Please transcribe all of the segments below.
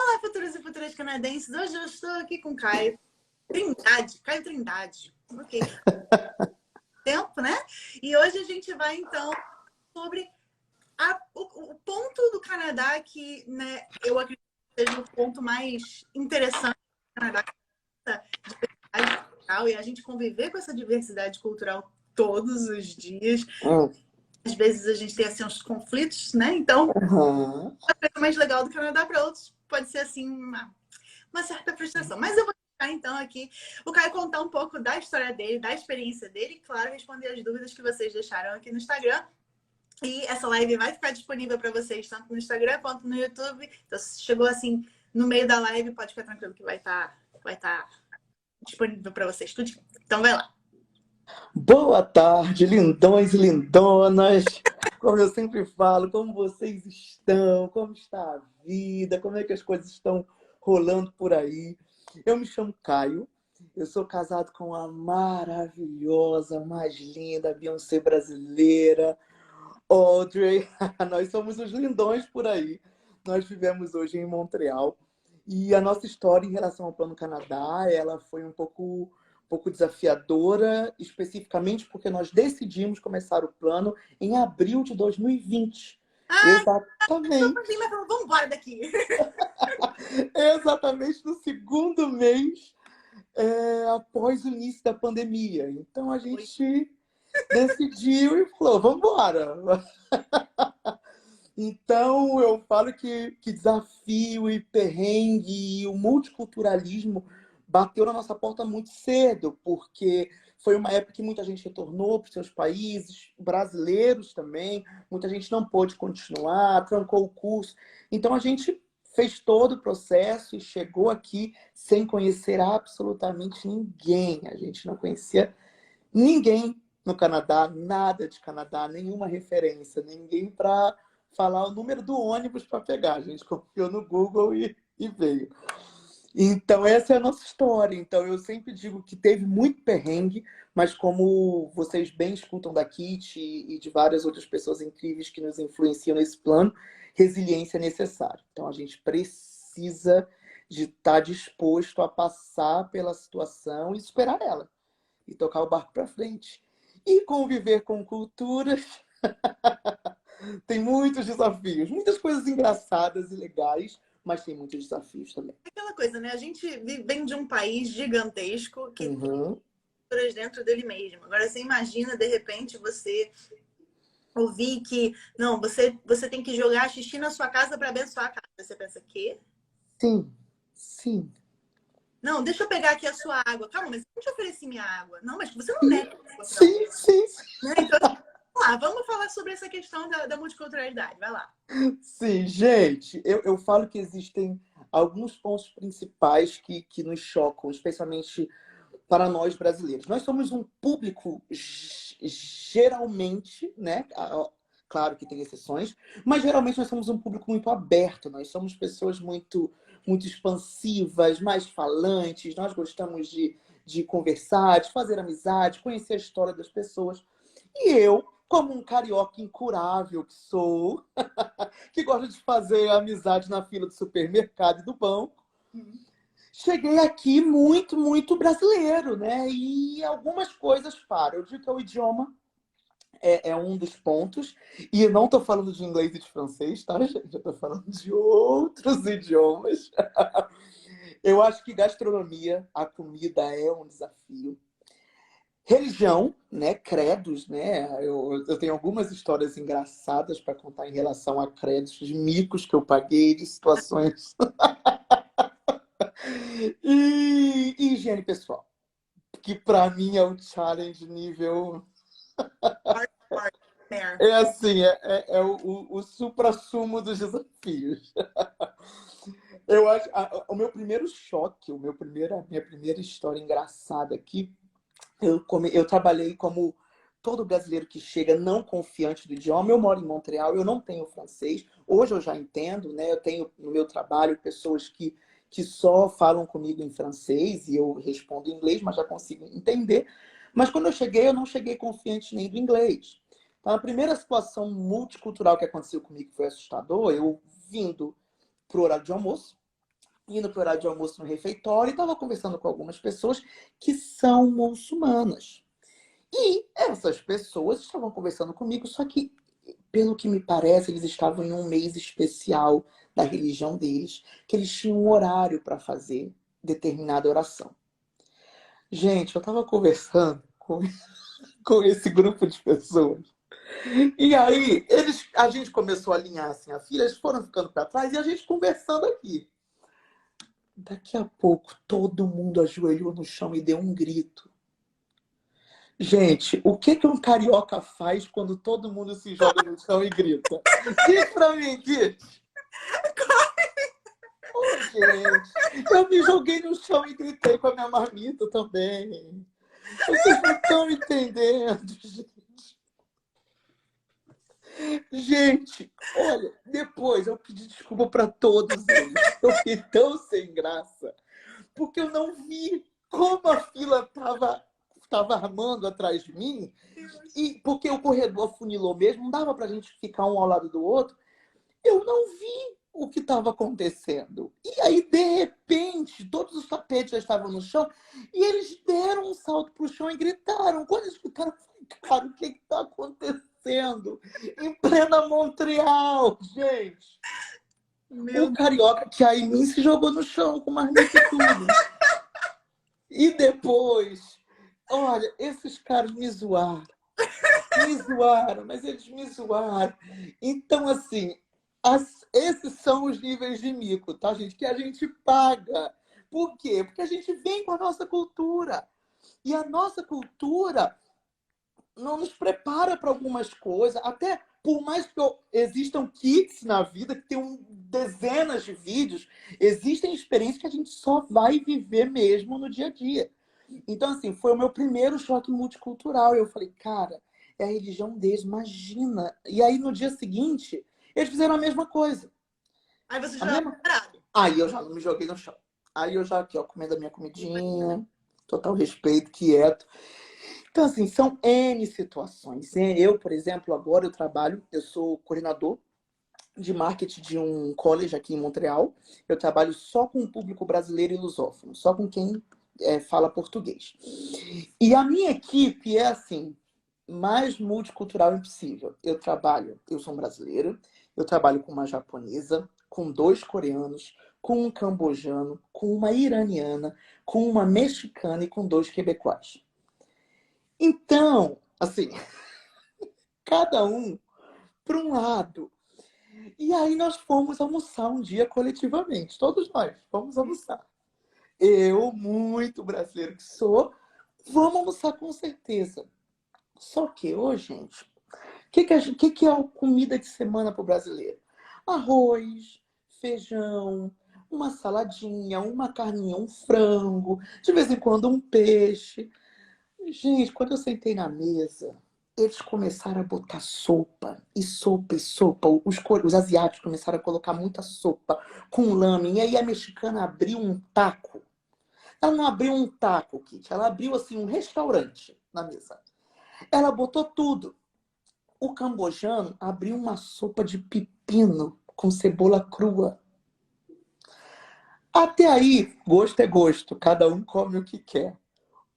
Olá, futuros e futuras canadenses. Hoje eu estou aqui com Caio Trindade. Caio Trindade. Ok. Tempo, né? E hoje a gente vai, então, sobre o ponto do Canadá que, né, eu acredito que seja o ponto mais interessante do Canadá, essa diversidade cultural, e a gente conviver com essa diversidade cultural todos os dias. Às vezes a gente tem, assim, uns conflitos, né? Então, Uhum. a coisa mais legal do Canadá para outros pode ser, assim, uma certa frustração. Mas eu vou deixar, então, aqui o Caio contar um pouco da história dele, da experiência dele e, claro, responder as dúvidas que vocês deixaram aqui no Instagram. E essa live vai ficar disponível para vocês, tanto no Instagram quanto no YouTube. Então, se chegou, assim, no meio da live, pode ficar tranquilo que vai estar disponível para vocês tudo. Então, vai lá. Boa tarde, lindões e lindonas. Como eu sempre falo, como vocês estão? Como está a vida? Como é que as coisas estão rolando por aí? Eu me chamo Caio. Eu sou casado com a maravilhosa, mais linda Beyoncé brasileira, Audrey. Nós somos os lindões por aí. Nós vivemos hoje em Montreal. E a nossa história em relação ao Plano Canadá, ela foi um pouco desafiadora, especificamente porque nós decidimos começar o plano em abril de 2020. Ah, Exatamente, mas vamos embora daqui. exatamente no segundo mês após o início da pandemia. Então a Oi. gente decidiu e falou, vamos embora. Então, eu falo que desafio e perrengue e o multiculturalismo bateu na nossa porta muito cedo, porque foi uma época que muita gente retornou para os seus países, brasileiros também, muita gente não pôde continuar, trancou o curso. Então, a gente fez todo o processo e chegou aqui sem conhecer absolutamente ninguém. A gente não conhecia ninguém no Canadá, nada de Canadá, nenhuma referência, ninguém para falar o número do ônibus para pegar. A gente confiou no Google e veio. Então, essa é a nossa história. Então, eu sempre digo que teve muito perrengue, mas como vocês bem escutam da Kit e de várias outras pessoas incríveis que nos influenciam nesse plano, resiliência é necessária. Então, a gente precisa de estar disposto a passar pela situação e superar ela e tocar o barco para frente. E conviver com culturas tem muitos desafios, muitas coisas engraçadas e legais, mas tem muitos desafios também. Aquela coisa, né? A gente vem de um país gigantesco que tem Uhum. culturas dentro dele mesmo. Agora, você imagina, de repente, você ouvir que, não, você tem que jogar xixi na sua casa para abençoar a casa. Você pensa, quê? Sim, sim, Não, deixa eu pegar aqui a sua água. Calma, mas eu não te ofereci minha água. Não, mas você não nega água para sim, sim, né? Então, vamos lá, vamos falar sobre essa questão da multiculturalidade. Vai lá. sim. Gente, eu falo que existem alguns pontos principais que nos chocam, especialmente para nós brasileiros. Nós somos um público geralmente, né? Claro que tem exceções, mas geralmente nós somos um público muito aberto. Nós somos pessoas muito expansivas, mais falantes. Nós gostamos de conversar, de fazer amizade, conhecer a história das pessoas. E eu, como um carioca incurável que sou, que gosta de fazer amizade na fila do supermercado e do banco, cheguei aqui muito brasileiro, né? E algumas coisas param. Eu digo que o idioma é um dos pontos. E eu não estou falando de inglês e de francês, tá, gente? Eu estou falando de outros idiomas. Eu acho que gastronomia, a comida é um desafio. Religião, né? Credos, né? Eu tenho algumas histórias engraçadas para contar em relação a credos, de micos que eu paguei, de situações. E higiene pessoal, que para mim é um challenge nível. Hard, there. É assim, é o supra-sumo dos desafios. Eu acho, o meu primeiro choque, a minha primeira história engraçada aqui, eu trabalhei como todo brasileiro que chega não confiante do idioma. Eu moro em Montreal, eu não tenho francês. Hoje eu já entendo, né? Eu tenho no meu trabalho pessoas que só falam comigo em francês e eu respondo em inglês, mas já consigo entender. Mas quando eu cheguei, eu não cheguei confiante nem do inglês. Então, a primeira situação multicultural que aconteceu comigo, que foi assustador, eu vindo pro horário de almoço, indo para o horário de almoço no refeitório e estava conversando com algumas pessoas que são muçulmanas. E essas pessoas estavam conversando comigo, só que, pelo que me parece, eles estavam em um mês especial da religião deles, que eles tinham um horário para fazer determinada oração. Gente, eu estava conversando com esse grupo de pessoas. E aí, a gente começou a alinhar assim a fila, eles foram ficando para trás e a gente conversando aqui. Daqui a pouco, todo mundo ajoelhou no chão e deu um grito. Gente, o que um carioca faz quando todo mundo se joga no chão e grita? Diz pra mim, diz. Oh, gente, eu me joguei no chão e gritei com a minha marmita também. Vocês não estão entendendo, gente. Gente, olha, depois eu pedi desculpa para todos eles. Eu fiquei tão sem graça, porque eu não vi como a fila tava armando atrás de mim, e porque o corredor funilou mesmo, não dava para a gente ficar um ao lado do outro. Eu não vi o que estava acontecendo. E aí, de repente, todos os tapetes já estavam no chão e eles deram um salto para o chão e gritaram. Quando eles gritaram, eu falei, cara, o que está acontecendo? Em plena Montreal, gente. O carioca que aí mim se jogou no chão com marmita e tudo. E depois, olha, esses caras me zoaram. Me zoaram, mas eles me zoaram. Então, assim, esses são os níveis de mico, tá, gente? Que a gente paga. Por quê? Porque a gente vem com a nossa cultura. E a nossa cultura não nos prepara para algumas coisas. Até por mais que existam kits na vida, que tem dezenas de vídeos, existem experiências que a gente só vai viver mesmo no dia a dia. Então, assim, foi o meu primeiro choque multicultural. Eu falei, cara, é a religião deles, imagina. E aí, no dia seguinte, eles fizeram a mesma coisa. Aí você já era parado. Aí eu já me joguei no chão. Aí eu já aqui, ó, comendo a minha comidinha, total respeito, quieto. Então, assim, são N situações. Eu, por exemplo, agora eu sou coordenador de marketing de um college aqui em Montreal. Eu trabalho só com o público brasileiro e lusófono, só com quem fala português. E a minha equipe é assim, mais multicultural impossível. Eu sou um brasileiro, eu trabalho com uma japonesa, com 2 coreanos, com um cambojano, com uma iraniana, com uma mexicana e com 2 quebecois. Então, assim, cada um para um lado. E aí nós fomos almoçar um dia coletivamente, todos nós fomos almoçar. Eu, muito brasileiro que sou, vamos almoçar com certeza. Só que hoje, gente, o que é a comida de semana para o brasileiro? Arroz, feijão, uma saladinha, uma carninha, um frango, de vez em quando um peixe. Gente, quando eu sentei na mesa, eles começaram a botar sopa, e sopa, e sopa. Os asiáticos começaram a colocar muita sopa com lame. E aí a mexicana abriu um taco. Ela não abriu um taco, Kit. Ela abriu, assim, um restaurante na mesa. Ela botou tudo. O cambojano abriu uma sopa de pepino com cebola crua. Até aí, gosto é gosto. Cada um come o que quer.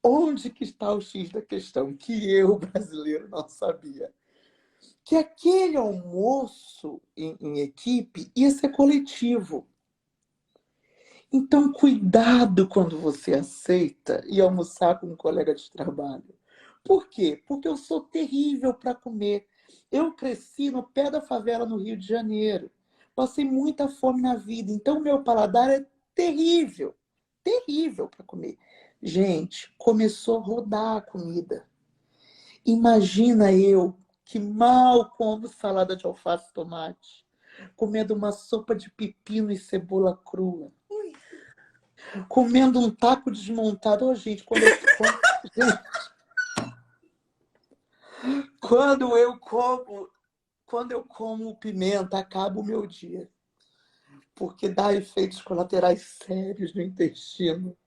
Onde que está o X da questão? Que eu, brasileiro, não sabia. Que aquele almoço em equipe ia ser coletivo. Então, cuidado quando você aceita ir almoçar com um colega de trabalho. Por quê? Porque eu sou terrível para comer. Eu cresci no pé da favela no Rio de Janeiro. Passei muita fome na vida. Então, meu paladar é terrível. Terrível para comer. Gente, começou a rodar a comida. Imagina eu, que mal como salada de alface e tomate, comendo uma sopa de pepino e cebola crua. Comendo um taco desmontado. Oh, gente, quando eu como pimenta, acaba o meu dia. Porque dá efeitos colaterais sérios no intestino.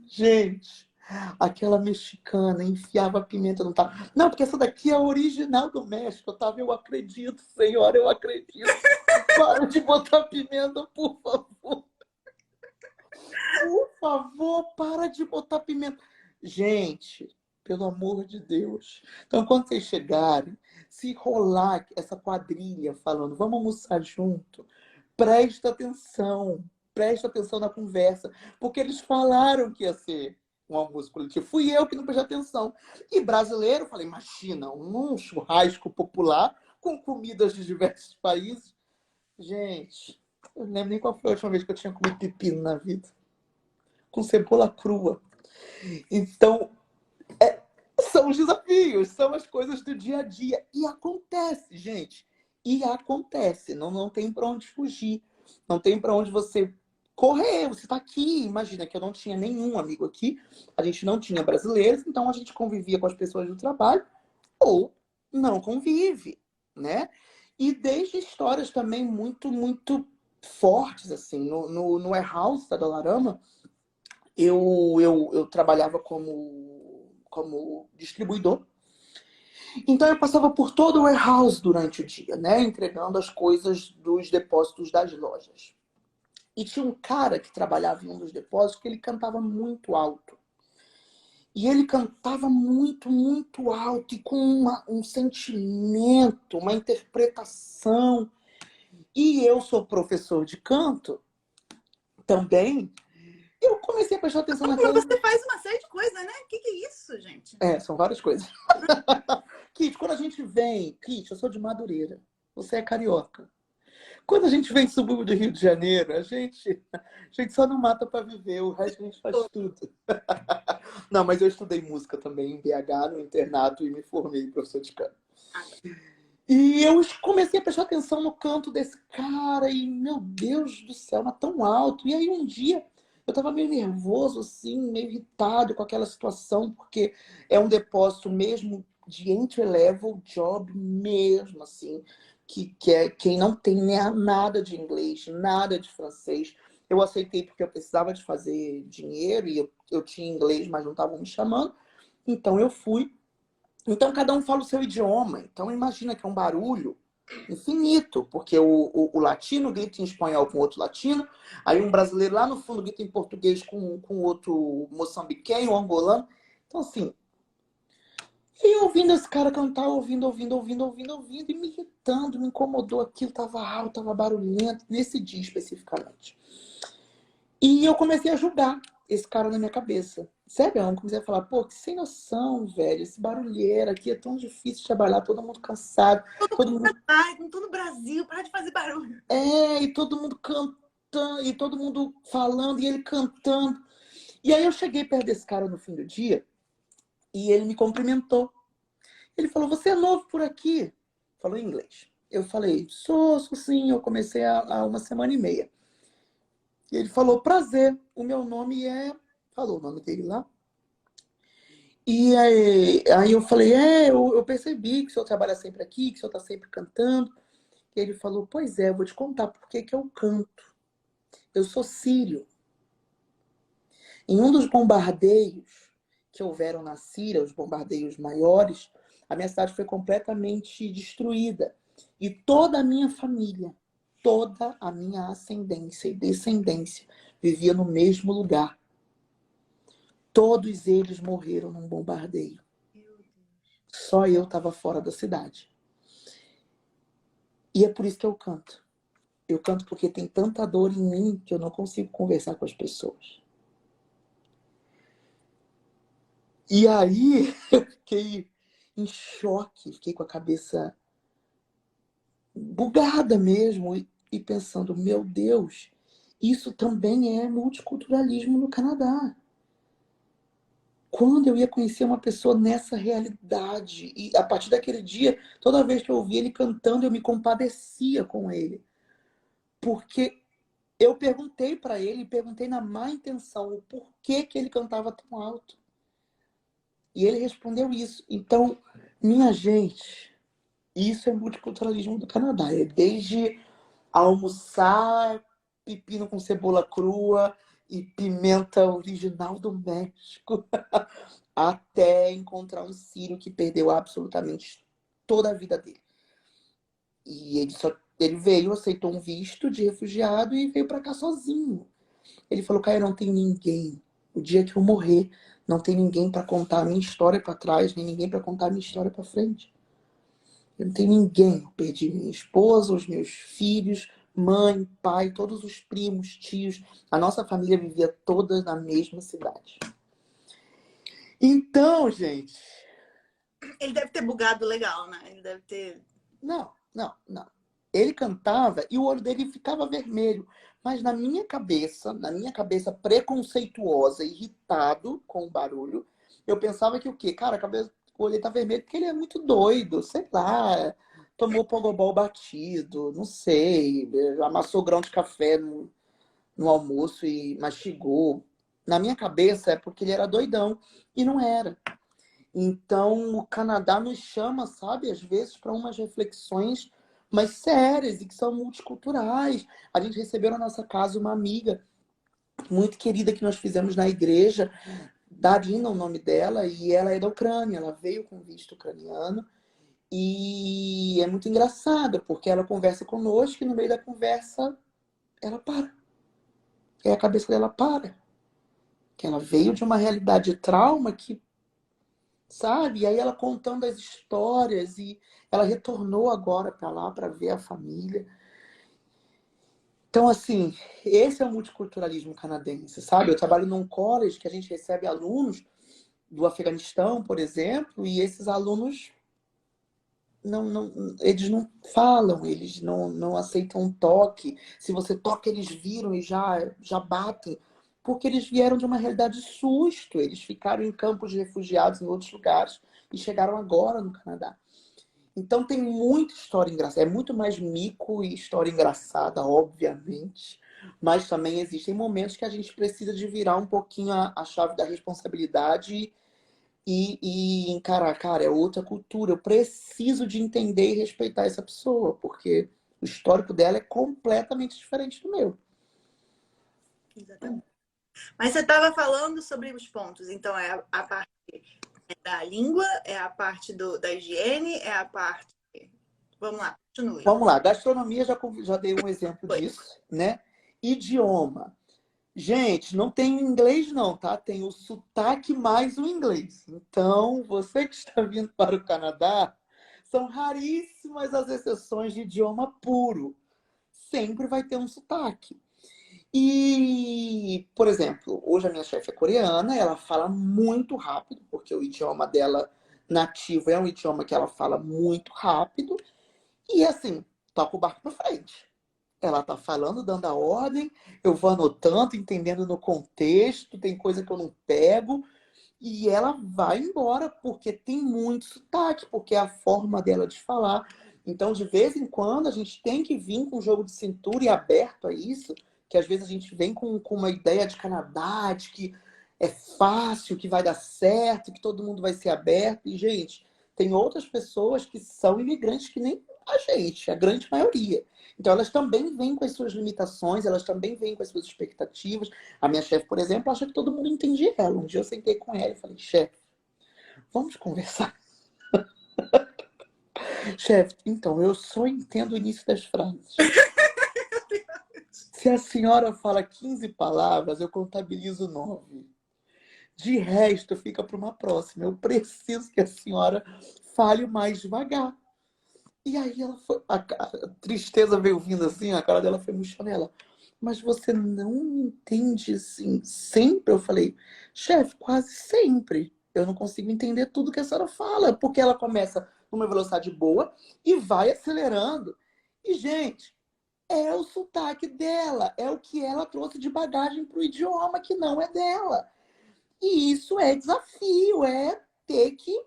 Gente, aquela mexicana enfiava pimenta no taco. Não, porque essa daqui é a original do México. Eu acredito, senhora, eu acredito. Para de botar pimenta, por favor. favor, para de botar pimenta. Gente, pelo amor de Deus. Então, quando vocês chegarem, se rolar essa quadrilha falando, vamos almoçar junto, presta atenção na conversa, porque eles falaram que ia ser um almoço coletivo. Fui eu que não prestei atenção. E brasileiro, falei, imagina, um churrasco popular com comidas de diversos países. Gente, eu não lembro nem qual foi a última vez que eu tinha comido pepino na vida. Com cebola crua. Então, são os desafios, são as coisas do dia a dia. E acontece, gente. E acontece. Não tem para onde fugir. Não tem para onde você correr. Você está aqui. Imagina que eu não tinha nenhum amigo aqui. A gente não tinha brasileiros. Então, a gente convivia com as pessoas do trabalho ou não convive, né? E desde histórias também muito, muito fortes, assim. No warehouse da Dollarama, eu trabalhava como distribuidor. Então eu passava por todo o warehouse durante o dia, né? Entregando as coisas dos depósitos das lojas. E tinha um cara que trabalhava em um dos depósitos que ele cantava muito alto. E ele cantava muito, muito alto e com um sentimento, uma interpretação. E eu sou professor de canto também. Eu comecei a prestar atenção naquela... Você faz uma série de coisas, né? O que é isso, gente? São várias coisas. Kit, quando a gente vem... Kit, eu sou de Madureira. Você é carioca. Quando a gente vem do subúrbio do Rio de Janeiro, a gente só não mata para viver. O resto a gente faz tudo. Não, mas eu estudei música também em BH, no internato, e me formei professor de canto. E eu comecei a prestar atenção no canto desse cara. E, meu Deus do céu, mas tão alto. E aí um dia... Eu estava meio nervoso, assim, meio irritado com aquela situação, porque é um depósito mesmo de entry-level job mesmo, assim, que é quem não tem nada de inglês, nada de francês. Eu aceitei porque eu precisava de fazer dinheiro e eu tinha inglês, mas não estavam me chamando. Então eu fui. Então cada um fala o seu idioma. Então imagina que é um barulho infinito, porque o latino grita em espanhol com outro latino, aí um brasileiro lá no fundo grita em português com outro moçambiquenho, angolano. Então, assim, e ouvindo esse cara cantar, ouvindo, e me irritando, me incomodou aquilo, tava alto, tava barulhento, nesse dia especificamente. E eu comecei a julgar esse cara na minha cabeça. Sério, eu comecei a falar, pô, que sem noção, velho, esse barulheiro aqui é tão difícil de trabalhar, todo mundo cansado, todo mundo... Com todo o Brasil, para de fazer barulho. E todo mundo cantando, e todo mundo falando, e ele cantando. E aí eu cheguei perto desse cara no fim do dia, e ele me cumprimentou. Ele falou, você é novo por aqui? Falou em inglês. Eu falei, sou sim, eu comecei há uma semana e meia. E ele falou, prazer, o meu nome é... Falou o nome dele lá. E aí eu falei, eu percebi que o senhor trabalha sempre aqui, que o senhor está sempre cantando. E ele falou, pois é, eu vou te contar por que eu canto. Eu sou sírio. Em um dos bombardeios que houveram na Síria, os bombardeios maiores, a minha cidade foi completamente destruída. E toda a minha família, toda a minha ascendência e descendência vivia no mesmo lugar. Todos eles morreram num bombardeio. Só eu estava fora da cidade. E é por isso que eu canto. Eu canto porque tem tanta dor em mim que eu não consigo conversar com as pessoas. E aí eu fiquei em choque, fiquei com a cabeça bugada mesmo e pensando, meu Deus, isso também é multiculturalismo no Canadá. Quando eu ia conhecer uma pessoa nessa realidade, e a partir daquele dia, toda vez que eu ouvia ele cantando, eu me compadecia com ele. Porque eu perguntei para ele, perguntei na má intenção, o porquê que ele cantava tão alto. E ele respondeu isso. Então, minha gente, isso é multiculturalismo do Canadá. É desde almoçar pepino com cebola crua e pimenta original do México, até encontrar um sírio que perdeu absolutamente toda a vida dele. E ele veio, aceitou um visto de refugiado e veio para cá sozinho. Ele falou, Caio, eu não tenho ninguém. O dia que eu morrer, não tem ninguém para contar a minha história para trás, nem ninguém para contar a minha história para frente. Eu não tenho ninguém. Eu perdi minha esposa, os meus filhos, mãe, pai, todos os primos, tios. A nossa família vivia toda na mesma cidade. Então, gente... Ele deve ter bugado legal, né? Ele deve ter... Não. Ele cantava e o olho dele ficava vermelho. Mas na minha cabeça preconceituosa, irritado com o barulho, eu pensava que o quê? Cara, o olho tá vermelho porque ele é muito doido, sei lá. Tomou pogobol batido, não sei. Amassou grão de café no almoço e mastigou. Na minha cabeça é porque ele era doidão. E não era. Então, o Canadá nos chama, sabe, às vezes, para umas reflexões mais sérias e que são multiculturais. A gente recebeu na nossa casa uma amiga muito querida que nós fizemos na igreja, Darina, o nome dela, e ela é da Ucrânia, ela veio com visto ucraniano. E é muito engraçado, porque ela conversa conosco e no meio da conversa ela para. E a cabeça dela para. Que ela veio de uma realidade de trauma que, sabe? E aí ela contando as histórias e ela retornou agora para lá para ver a família. Então, assim, esse é o multiculturalismo canadense, sabe? Eu trabalho num college que a gente recebe alunos do Afeganistão, por exemplo, e esses alunos eles não falam, eles não aceitam um toque. Se você toca, eles viram e já batem, porque eles vieram de uma realidade de susto. Eles ficaram em campos de refugiados em outros lugares e chegaram agora no Canadá. Então tem muita história engraçada. É muito mais mico e história engraçada, obviamente. Mas também existem momentos que a gente precisa de virar um pouquinho a chave da responsabilidade e encarar, cara, é outra cultura. Eu preciso de entender e respeitar essa pessoa, porque o histórico dela é completamente diferente do meu. Exatamente. Mas você estava falando sobre os pontos. Então, é a parte da língua, é a parte da higiene, é a parte... Vamos lá, continue. Vamos lá, gastronomia, já dei um exemplo Foi. disso, né? Idioma. Gente, não tem inglês não, tá? Tem o sotaque mais o inglês. Então, você que está vindo para o Canadá, são raríssimas as exceções de idioma puro. Sempre vai ter um sotaque. E, por exemplo, hoje a minha chefe é coreana, ela fala muito rápido, porque o idioma dela nativo é um idioma que ela fala muito rápido. E assim, toca o barco para frente. Ela tá falando, dando a ordem, eu vou anotando, entendendo no contexto, tem coisa que eu não pego, e ela vai embora, porque tem muito sotaque, porque é a forma dela de falar. Então, de vez em quando, a gente tem que vir com um jogo de cintura e aberto a isso, que às vezes a gente vem com uma ideia de Canadá, de que é fácil, que vai dar certo, que todo mundo vai ser aberto. E, gente, tem outras pessoas que são imigrantes que nem a gente, a grande maioria. Então, elas também vêm com as suas limitações, elas também vêm com as suas expectativas. A minha chefe, por exemplo, acha que todo mundo entende ela. Um dia eu sentei com ela e falei, chefe, vamos conversar. Chefe, então, eu só entendo o início das frases. Se a senhora fala 15 palavras, eu contabilizo 9. De resto, fica para uma próxima. Eu preciso que a senhora fale mais devagar. E aí ela foi. A tristeza veio vindo assim, a cara dela foi murchando ela. Mas você não entende assim sempre? Eu falei, chefe, quase sempre. Eu não consigo entender tudo que a senhora fala, porque ela começa numa velocidade boa e vai acelerando. E, gente, é o sotaque dela, é o que ela trouxe de bagagem para o idioma que não é dela. E isso é desafio, é ter que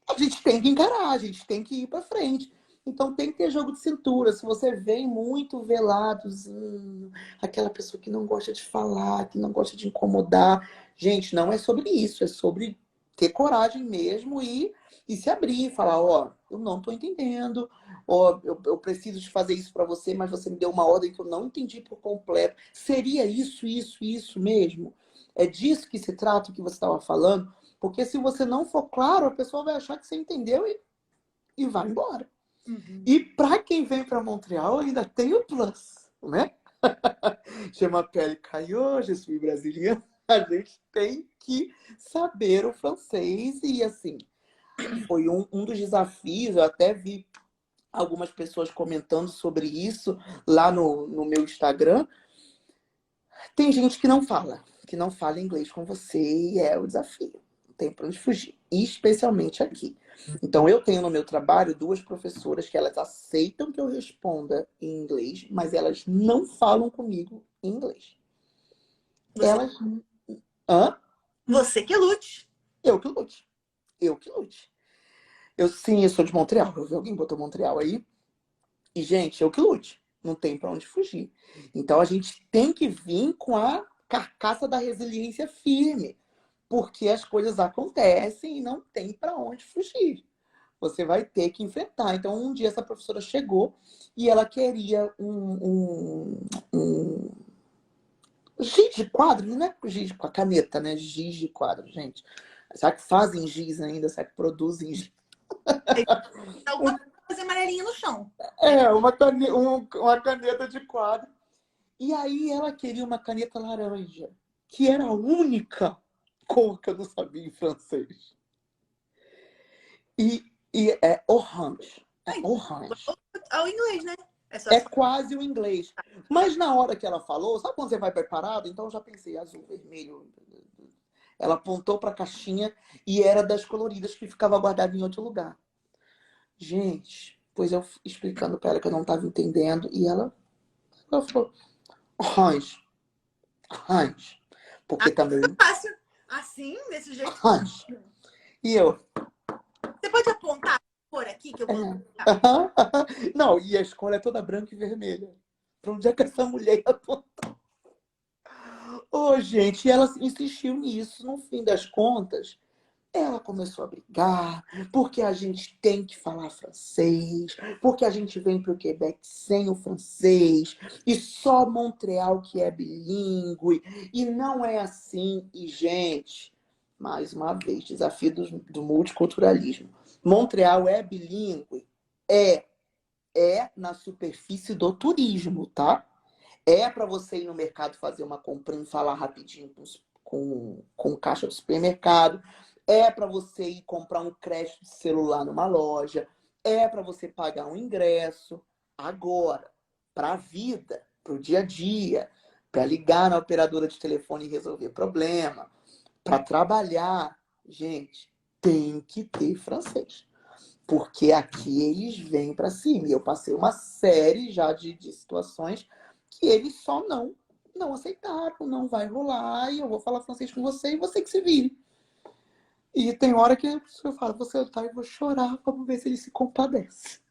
a gente tem que encarar, a gente tem que ir para frente. Então tem que ter jogo de cintura. Se você vem muito veladozinho, aquela pessoa que não gosta de falar, que não gosta de incomodar, gente, não é sobre isso, é sobre ter coragem mesmo e se abrir, falar, ó, eu não tô entendendo, ó, eu preciso de fazer isso para você, mas você me deu uma ordem que eu não entendi por completo. Seria isso mesmo? É disso que se trata o que você estava falando? Porque se você não for claro, a pessoa vai achar que você entendeu e vai embora. Uhum. E para quem vem para Montreal, ainda tem o plus, né? Chama Pele Caillot, je suis brasiliana. A gente tem que saber o francês. E, assim, foi um dos desafios. Eu até vi algumas pessoas comentando sobre isso lá no meu Instagram. Tem gente que não fala inglês com você e é o desafio. Não tem para onde fugir. Especialmente aqui. Então, eu tenho no meu trabalho 2 professoras que elas aceitam que eu responda em inglês, mas elas não falam comigo em inglês. Você, Elas... Hã? você que lute. Eu que lute. Eu que lute. Sim, eu sou de Montreal. Eu vi alguém botou Montreal aí. E, gente, eu que lute. Não tem para onde fugir. Então, a gente tem que vir com a carcaça da resiliência firme. Porque as coisas acontecem e não tem para onde fugir. Você vai ter que enfrentar. Então, um dia essa professora chegou e ela queria um giz de quadro, não é giz com a caneta, né? Giz de quadro, gente. Será que fazem giz ainda? Será que produzem giz? Alguma coisa amarelinha no chão. Uma caneta de quadro. E aí ela queria uma caneta laranja, que era a única cor que eu não sabia em francês. E é orange. É orange. Ao inglês, né? É só É quase o inglês. Mas na hora que ela falou, sabe quando você vai preparado? Então eu já pensei, azul, vermelho. Ela apontou para a caixinha e era das coloridas que ficava guardada em outro lugar. Gente, pois eu explicando para ela que eu não estava entendendo e ela falou, orange, orange. Porque também, fácil. Assim, desse jeito. orange. E eu, Você pode apontar por aqui que eu vou. não, e a escola é toda branca e vermelha. Para onde é que essa mulher apontou? Ô, gente, ela insistiu nisso. No fim das contas, ela começou a brigar, porque a gente tem que falar francês, porque a gente vem para o Quebec sem o francês, e só Montreal que é bilíngue, e não é assim. E, gente, mais uma vez, desafio do multiculturalismo. Montreal é bilíngue? É na superfície do turismo, tá? É para você ir no mercado fazer uma comprinha e falar rapidinho com o caixa do supermercado. É para você ir comprar um crédito de celular numa loja. É para você pagar um ingresso. Agora, para a vida, para o dia a dia, para ligar na operadora de telefone e resolver problema, para trabalhar, gente, tem que ter francês. Porque aqui eles vêm para cima. E eu passei uma série já de situações que eles só não aceitaram, não vai rolar, e eu vou falar francês com você e você que se vire. E tem hora que eu falo, vou sentar e vou chorar, vamos ver se ele se compadece.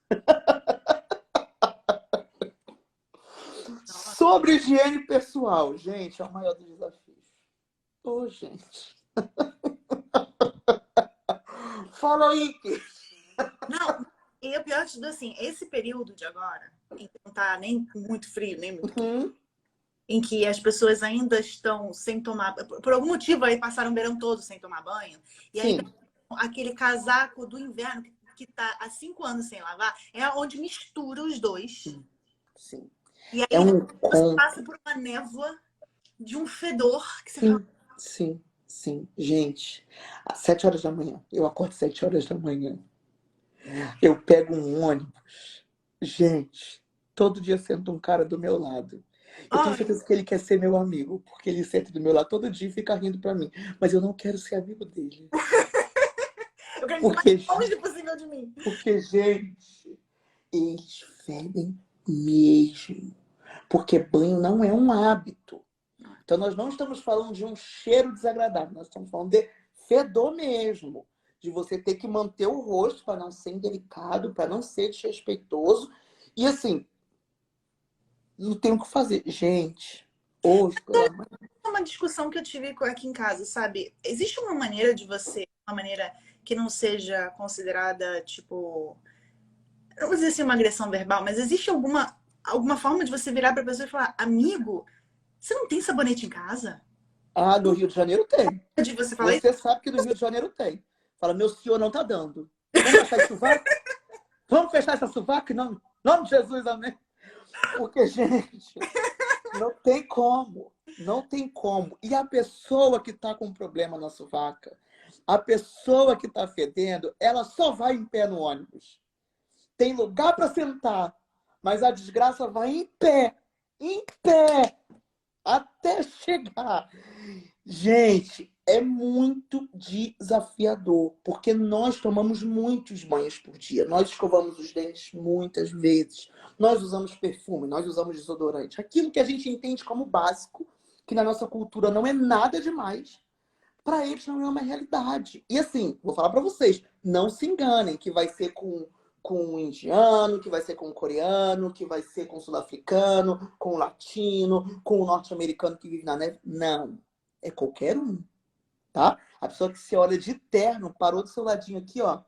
Sobre higiene pessoal, gente, é o maior dos desafios. Ô, gente. Fala aí, que... Não, e o pior de tudo, assim, esse período de agora, em que não tá nem muito frio, nem muito quente, em que as pessoas ainda estão sem tomar, por algum motivo aí passaram o verão todo sem tomar banho, e aí Sim. aquele casaco do inverno que tá há 5 anos sem lavar, é onde mistura os dois. Sim. E aí É um você passa por uma névoa de um fedor que você fala. Sim. Gente, às 7 horas da manhã, eu acordo às 7 horas da manhã. Eu pego um ônibus. Gente, todo dia senta um cara do meu lado. Eu tenho Ai, certeza que ele quer ser meu amigo, porque ele senta do meu lado todo dia e fica rindo pra mim. Mas eu não quero ser amigo dele. eu quero ir o mais Porque, longe possível de mim. gente, eles fedem mesmo. Porque banho não é um hábito. Então, nós não estamos falando de um cheiro desagradável. Nós estamos falando de fedor mesmo. De você ter que manter o rosto para não ser indelicado, para não ser desrespeitoso. E, assim, não tem o que fazer. Gente, hoje, pelo amor de Deus. É uma discussão que eu tive aqui em casa, sabe? Existe uma maneira de você, uma maneira que não seja considerada, tipo, eu não vou dizer assim uma agressão verbal, mas existe alguma forma de você virar para a pessoa e falar, amigo, você não tem sabonete em casa? Ah, no Rio de Janeiro tem. De você falar isso? Você sabe que no Rio de Janeiro tem. Fala, meu senhor não tá dando. Vamos fechar esse sovaco? Vamos fechar essa sovaco? Em nome de Jesus, amém. Porque, gente, Não tem como. Não tem como. E a pessoa que está com problema na sovaca, a pessoa que está fedendo, ela só vai em pé no ônibus. Tem lugar para sentar, mas a desgraça vai em pé, até chegar. Gente, é muito desafiador, porque nós tomamos muitos banhos por dia, nós escovamos os dentes muitas vezes, nós usamos perfume, nós usamos desodorante. Aquilo que a gente entende como básico, que na nossa cultura não é nada demais, para eles não é uma realidade. E assim, vou falar para vocês, não se enganem que vai ser com um indiano, que vai ser com um coreano, que vai ser com um sul-africano, com um latino, com um norte-americano que vive na neve. Não, é qualquer um, tá? A pessoa que se olha de terno, parou do seu ladinho aqui, ó,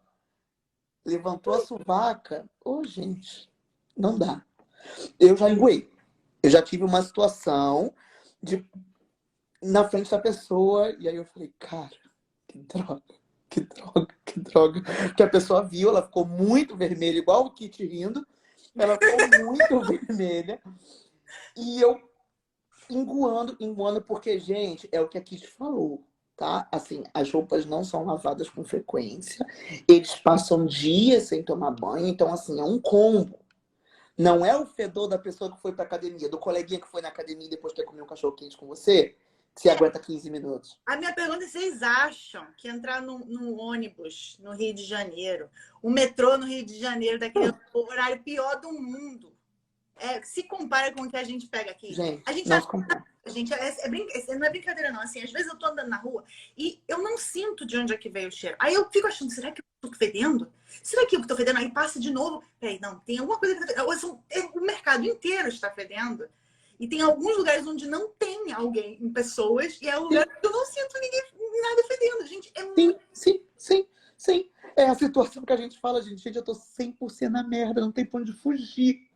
levantou a sovaca. Ô, gente, não dá. Eu já engoei. Eu já tive uma situação de na frente da pessoa, e aí eu falei, cara, que droga, que droga, que droga. Que a pessoa viu, ela ficou muito vermelha, igual o Kit rindo, ela ficou muito vermelha, e eu engoando, porque, gente, é o que a Kit falou, tá? Assim, as roupas não são lavadas com frequência, eles passam dias sem tomar banho, então, assim, é um combo. Não é o fedor da pessoa que foi pra academia, do coleguinha que foi na academia e depois quer comer um cachorro quente com você, que você aguenta 15 minutos. A minha pergunta é: vocês acham que entrar no ônibus no Rio de Janeiro, o metrô no Rio de Janeiro, daquele horário pior do mundo, se compara com o que a gente pega aqui? A Gente, gente não acha, se compara. gente, não é brincadeira, não. Assim, às vezes eu tô andando na rua e eu não sinto de onde é que veio o cheiro. Aí eu fico achando, será que eu tô fedendo? Será que eu tô fedendo? Aí passa de novo. Peraí, não, tem alguma coisa que tá fedendo. O mercado inteiro está fedendo. E tem alguns lugares onde não tem alguém, pessoas, e é um lugar Sim, que eu não sinto ninguém, nada fedendo. Gente, é muito. sim, sim, sim, sim. É a situação que a gente fala, gente, eu tô 100% na merda, não tem pra onde fugir.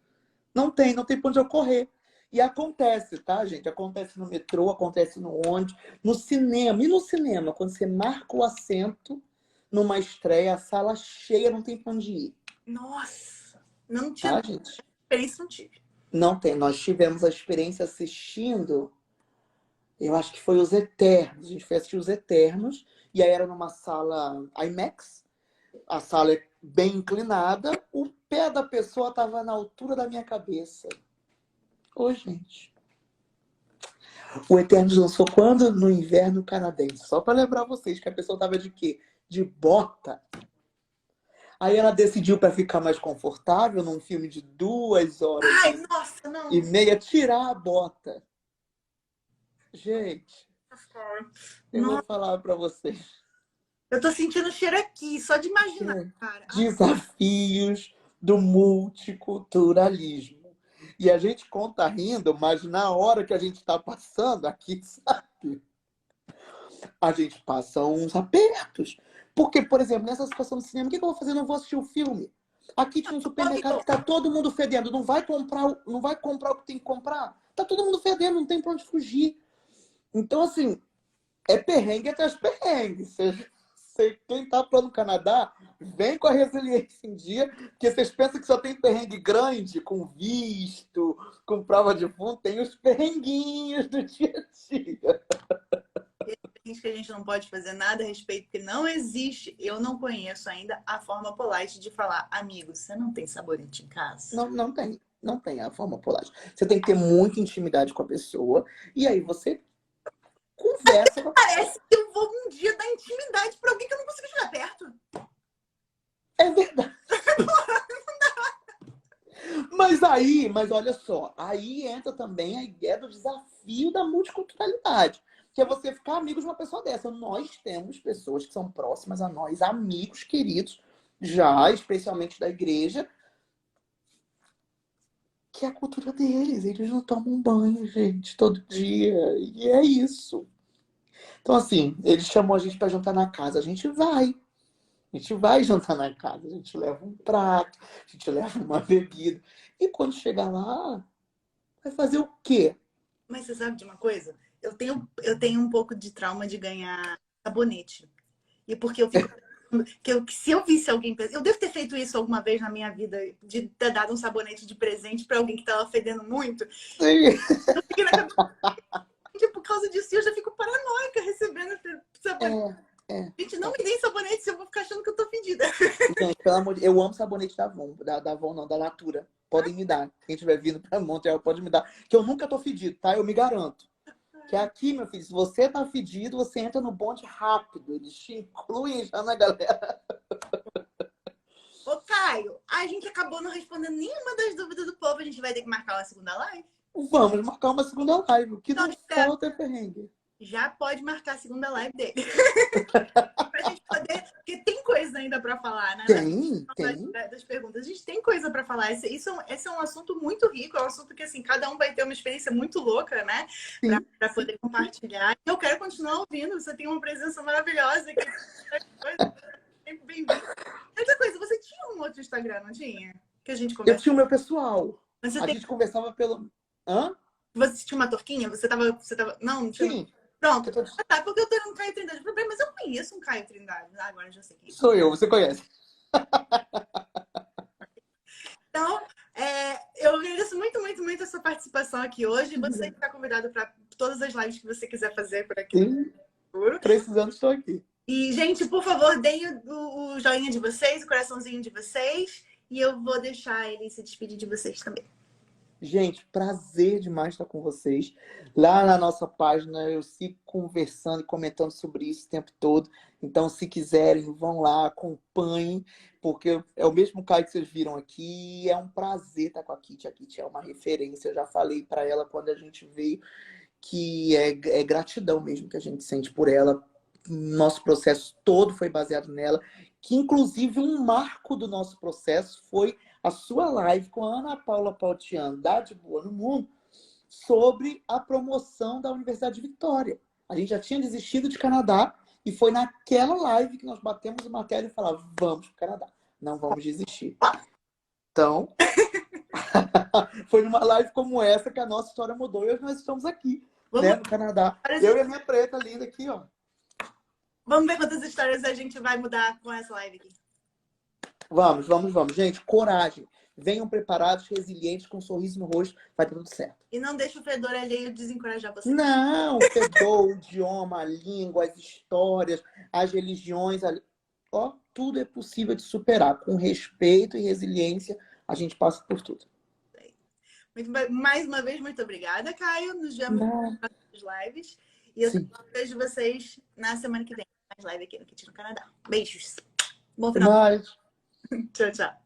Não tem pra onde eu correr. E acontece, tá, gente? Acontece no metrô, acontece no ônibus, no cinema. E no cinema, quando você marca o assento numa estreia, a sala cheia, não tem pra onde ir. Nossa, não tinha Tá, gente? experiência, não tive. Não tem. Nós tivemos a experiência assistindo, eu acho que foi Os Eternos. A gente foi assistir Os Eternos, e aí era numa sala IMAX, a sala é bem inclinada, o pé da pessoa estava na altura da minha cabeça. Ô, gente. O Eternos lançou quando? No inverno canadense. Só para lembrar vocês que a pessoa estava de quê? De bota. Aí ela decidiu, para ficar mais confortável, num filme de 2 horas Ai, nossa, e não. meia, tirar a bota. Gente, eu vou Nossa, falar para vocês. eu tô sentindo o cheiro aqui, só de imaginar, cara. Ai, Desafios do multiculturalismo. E a gente conta rindo, mas na hora que a gente está passando aqui, sabe? A gente passa uns apertos. Porque, por exemplo, nessa situação do cinema, o que eu vou fazer? Eu não vou assistir o filme. Aqui tinha um supermercado que tá todo mundo fedendo. Não vai comprar o que tem que comprar. Tá todo mundo fedendo, não tem pra onde fugir. Então, assim, é perrengue atrás de perrengue. Quem tá para no Canadá, vem com a resiliência em dia, porque vocês pensam que só tem perrengue grande, com visto, com prova de fundo, tem os perrenguinhos do dia a dia. diz que a gente não pode fazer nada a respeito, porque não existe, eu não conheço ainda a forma polite de falar, amigo, você não tem sabonete em casa? Não, não tem a forma polar. Você tem que ter muita intimidade com a pessoa, e aí você conversa com a pessoa. Parece que eu vou um dia dar intimidade pra alguém que eu não consigo chegar perto. É verdade. Mas olha só, aí entra também a ideia do desafio da multiculturalidade, que é você ficar amigo de uma pessoa dessa. Nós temos pessoas que são próximas a nós, amigos queridos, já, especialmente da igreja, que é a cultura deles. Eles não tomam banho, gente, todo dia. E é isso. Então, assim, ele chamou a gente para jantar na casa. A gente vai. A gente vai jantar na casa. A gente leva um prato, a gente leva uma bebida. E quando chegar lá, vai fazer o quê? Mas você sabe de uma coisa? Eu tenho um pouco de trauma de ganhar sabonete. E porque eu fico que se eu visse alguém... Eu devo ter feito isso alguma vez na minha vida, de ter dado um sabonete de presente para alguém que tava fedendo muito. Sim. Eu fiquei na cabeça, por causa disso, eu já fico paranoica recebendo sabonete. Gente, não me deem sabonete se eu vou ficar achando que eu tô fedida. Gente, pelo amor de Deus, eu amo sabonete da Avon. Da Avon não, da Natura. Podem me dar. Quem estiver vindo pra Montreal pode me dar. Que eu nunca tô fedido, tá? Eu me garanto. Que aqui, meu filho, se você tá fedido, você entra no bonde rápido. Eles te incluem já na galera. Ô, Caio, a gente acabou não respondendo nenhuma das dúvidas do povo. A gente vai ter que marcar uma segunda live? Vamos marcar uma segunda live. O que Então, não falta é perrengue. Já pode marcar a segunda live dele. Pra gente poder... Porque tem coisa ainda pra falar, né? Tem. Das perguntas. A gente tem coisa pra falar. Esse é um assunto muito rico. É um assunto que, assim, cada um vai ter uma experiência muito louca, né? Pra poder compartilhar. Eu quero continuar ouvindo. Você tem uma presença maravilhosa aqui. Sempre bem-vindo. Outra coisa, você tinha um outro Instagram, não tinha? Que a gente Eu conversava. tinha o meu pessoal. Mas A gente conversava pelo... Hã? Você tinha uma torquinha? Você tava... Não tinha. Sim. Pronto. Tá, porque eu tô no Caio Trindade. Mas eu conheço um Caio Trindade. Ah, agora eu já sei quem é. Sou eu, você conhece. Então, eu agradeço muito, muito, muito a sua participação aqui hoje. Você está convidado para todas as lives que você quiser fazer por aqui. Sim. Precisando, estou aqui. E, gente, por favor, deem o joinha de vocês, o coraçãozinho de vocês. E eu vou deixar ele se despedir de vocês também. Gente, prazer demais estar com vocês. Lá na nossa página eu sigo conversando e comentando sobre isso o tempo todo. Então, se quiserem, vão lá, acompanhem, porque é o mesmo Caio que vocês viram aqui. É um prazer estar com a Kitty. A Kitty é uma referência. Eu já falei para ela quando a gente veio que é gratidão mesmo que a gente sente por ela. Nosso processo todo foi baseado nela. Que, inclusive, um marco do nosso processo foi a sua live com a Ana Paula Pautian, da De Boa no Mundo, sobre a promoção da Universidade de Vitória. A gente já tinha desistido de Canadá e foi naquela live que nós batemos o martelo e falamos, vamos para o Canadá, não vamos desistir. Então, foi numa live como essa que a nossa história mudou e hoje nós estamos aqui, né, no Canadá. Eu e a minha preta linda aqui, ó. Vamos ver quantas histórias a gente vai mudar com essa live aqui. Vamos. Gente, coragem. Venham preparados, resilientes, com um sorriso no rosto. Vai dar tudo certo. E não deixe o fedor alheio desencorajar você. Não, o fedor, o idioma, a língua, as histórias, as religiões. Ó, tudo é possível de superar. Com respeito e resiliência, a gente passa por tudo. Mais uma vez, muito obrigada, Caio. Nos vemos nas lives. E eu vejo vocês na semana que vem. Mais live aqui no Kitty no Canadá. Beijos. Bom final. Bye. Tchau, tchau.